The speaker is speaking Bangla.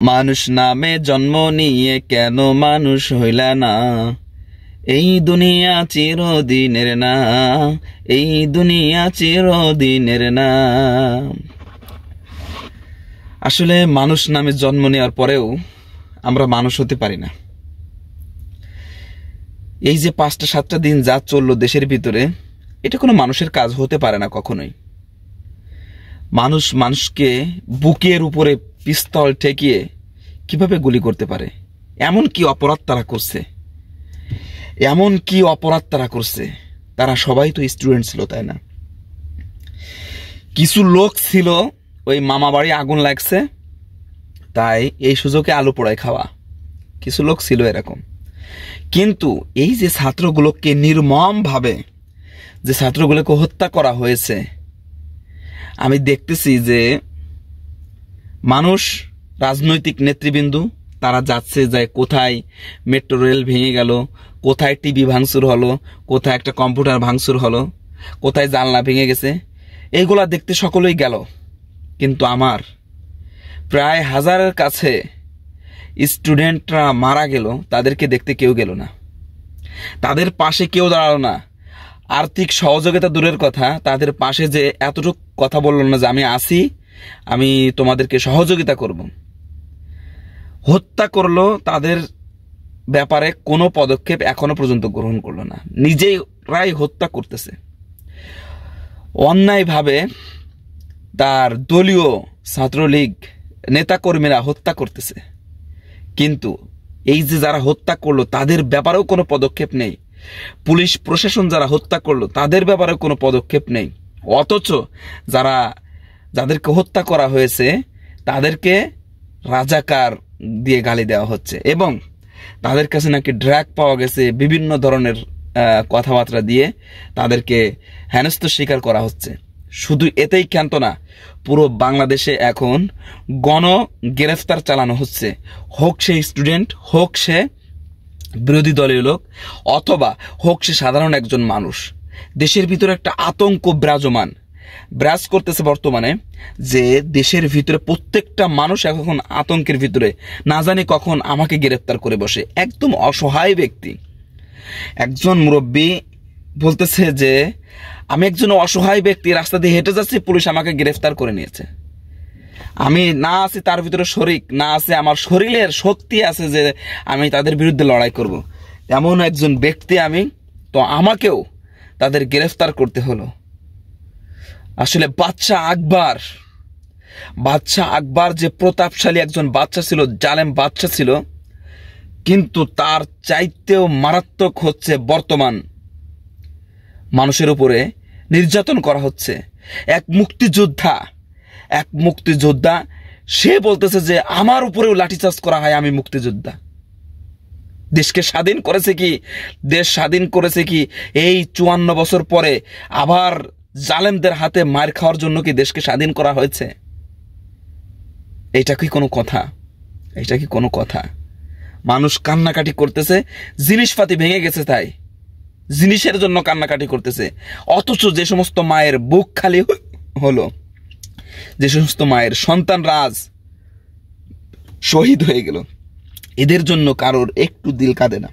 মানুষ নামে জন্ম নিয়ে কেন মানুষ হইলা না? এই দুনিয়া চিরদিনের না, এই দুনিয়া চিরদিনের না। আসলে মানুষ নামে জন্ম নেওয়ার পরেও আমরা মানুষ হতে পারি না। এই যে 5টা-7টা দিন যা চললো দেশের ভিতরে, এটা কোনো মানুষের কাজ হতে পারে না কখনোই। মানুষ মানুষকে বুকের উপরে পিস্তল ঠেকিয়ে কিভাবে গুলি করতে পারে? এমন কি অপরাধ তারা করছে? এমন কি অপরাধ তারা করছে? তারা সবাই তো স্টুডেন্ট ছিল, তাই না? কিছু লোক ছিল ওই মামা বাড়ি আগুন লাগছে তাই এই সুযোগে আলু পোড়াই খাওয়া, কিছু লোক ছিল এরকম। কিন্তু এই যে ছাত্রগুলোকে নির্মমভাবে যে ছাত্রগুলোকে হত্যা করা হয়েছে, আমি দেখতেছি যে মানুষ, রাজনৈতিক নেতৃবৃন্দু তারা যাচ্ছে যায় কোথায় মেট্রো রেল ভেঙে গেল, কোথায় টিভি ভাঙচুর হলো, কোথায় একটা কম্পিউটার ভাঙচুর হলো, কোথায় জানলা ভেঙে গেছে, এইগুলা দেখতে সকলেই গেল। কিন্তু আমার প্রায় 1000-এর কাছে স্টুডেন্টরা মারা গেল, তাদেরকে দেখতে কেউ গেল না, তাদের পাশে কেউ দাঁড়ালো না। আর্থিক সহযোগিতা দূরের কথা, তাদের পাশে যে এতটুকু কথা বলল না যে আমি আসি, আমি তোমাদেরকে সহযোগিতা করব। হত্যা করলো, তাদের ব্যাপারে কোনো পদক্ষেপ এখনো পর্যন্ত গ্রহণ করলো না, নিজেরাই হত্যা করতেছে অন্যায়ভাবে। তার দলীয় ছাত্রলীগ নেতাকর্মীরা হত্যা করতেছে, কিন্তু এই যে যারা হত্যা করলো তাদের ব্যাপারেও কোনো পদক্ষেপ নেই। পুলিশ প্রশাসন যারা হত্যা করলো তাদের ব্যাপারেও কোনো পদক্ষেপ নেই। অথচ যাদেরকে হত্যা করা হয়েছে তাদেরকে রাজাকার দিয়ে গালি দেওয়া হচ্ছে, এবং তাদের কাছে নাকি ড্রাগ পাওয়া গেছে, বিভিন্ন ধরনের কথাবার্তা দিয়ে তাদেরকে হেনস্থ স্বীকার করা হচ্ছে। শুধু এতেই ক্ষান্ত না, পুরো বাংলাদেশে এখন গণ গ্রেফতার চালানো হচ্ছে, হোক সে স্টুডেন্ট, হোক সে বিরোধী দলীয় লোক, অথবা হোক সে সাধারণ একজন মানুষ। দেশের ভিতরে একটা আতঙ্ক বিরাজ করতেছে বর্তমানে, যে দেশের ভিতরে প্রত্যেকটা মানুষ এখন আতঙ্কের ভিতরে, না জানি কখন আমাকে গ্রেফতার করে বসে। একদম অসহায় ব্যক্তি, একজন মুরব্বী বলতেছে যে আমি একজন অসহায় ব্যক্তি, রাস্তা দিয়ে হেঁটে যাচ্ছি, পুলিশ আমাকে গ্রেফতার করে নিয়েছে। আমি না আছি তার ভিতরে শরিক, না আছে আমার শরীরের শক্তি আছে যে আমি তাদের বিরুদ্ধে লড়াই করব, এমন একজন ব্যক্তি আমি, তো আমাকেও তাদের গ্রেফতার করতে হলো। আসলে বাদশাহ আকবর যে প্রতাপশালী একজন বাদশা ছিল, জালেম বাদশা ছিল, কিন্তু তার চাইতেও মারাত্মক হচ্ছে বর্তমান মানুষের উপরে নির্যাতন করা হচ্ছে। এক মুক্তিযোদ্ধা সে বলতেছে যে আমার উপরেও লাঠিচার্জ করা হয়, আমি মুক্তিযোদ্ধা। দেশকে স্বাধীন করেছে কি এই 54 বছর পরে আবার জালেমদের হাতে মার খাওয়ার জন্য কি দেশকে স্বাধীন করা হয়েছে? এটা কি কোনো কথা? মানুষ কান্নাকাটি করতেছে, জিনিসপাতি ভেঙে গেছে তাই জিনিসের জন্য কান্নাকাটি করতেছে। অথচ যে সমস্ত মায়ের বুক খালি হলো, যে সমস্ত মায়ের সন্তানরা আজ শহীদ হয়ে গেল, এদের জন্য কারোর একটু দিল কাঁদে না।